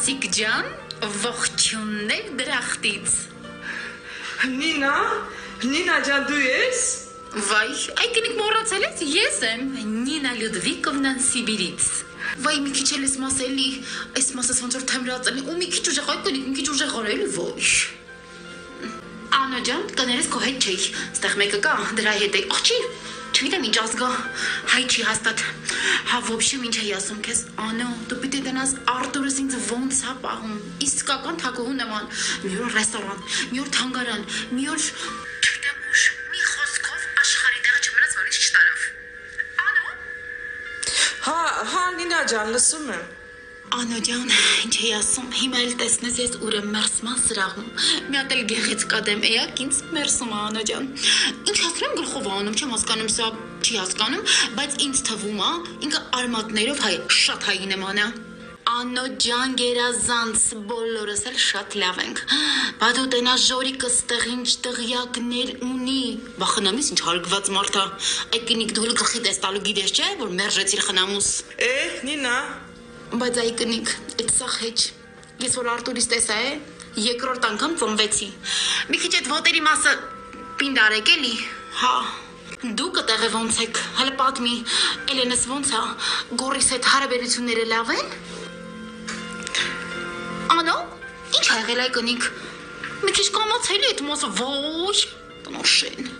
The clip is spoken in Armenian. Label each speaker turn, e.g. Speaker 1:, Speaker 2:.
Speaker 1: Հասիկ ջան, ողջուններ դրախտից։
Speaker 2: Նինա ջան, դու ես։
Speaker 1: Վայ, այ կնիկ մոռացել ես, ես եմ Նինա Լյուդվիկովնան Սիբիրից։ Վայ, մի քիչ էլ ես մասելի, այս մասս ոնց որ թմրացել ու մի քիչ ուժեղ, այ կնիկ մի քիչ ուժեղ արել, ոյ։ Անո ջան, կներես քո հետ չէի, ստեղ մեկը կա, դրա հետ է, աղջի, չգիտեմ ինչ ազգա, հայ չի հաստատ, հա ոբշեմ ինչ էի ասում քեզ, Անո, դու պիտի դնաս Արտուրս ինձ ոնց է պահում, իսկական թագուհու նման, մի օր ռեստորան, մի օր թանգարան, մի օր, չգիտեմ ուշ, մի խոսքով աշխարհի տեղը չմնաց, որ ինձ չտարավ, Անո։
Speaker 2: Հա, Նինա ջան, լսում եմ։
Speaker 1: Անո ջան, ինչ էի ասում, հիմա էլ տեսնես ես ուր եմ մերսման սրահում, մի հատ էլ գեղեցիկ ադեմ էակ ինձ մերսում է Անո ջան, ինչ ասում եմ գլխով անում, չեմ հասկանում, սա չի հասկանում, բայց ինձ թվում է, ինքը արմատներով հայ, շատ հայի նման է, Անո ջան գերազանց, բոլորս էլ շատ լավ ենք, բա դու տենաս ժորիկը ստեղ ինչ տղյակներ ունի, բա խնամիս ինչ հարգված մարդ է, այդ կնիկ դու գլխի տեստալու գիտես չէ, որ մերժեցիր խնամուս։
Speaker 2: Նինա։
Speaker 1: Բայց այ կնիկ, այդ սաղ հեչ, ես որ Արտուրից տեսա է, երկրորդ անգամ ծնվեցի, մի քիչ այդ ոտերի մասը պինդ արեք էլի, հա, դու կտեղը ոնց եք, հələ պատմի, Էլենս ոնց է, գորիս հետ հարաբերությունները լավ են, Անո, ինչ ա եղել այ կնիկ, մի քիչ կամաց էլի այդ մասը, ոյ, տնոշեն։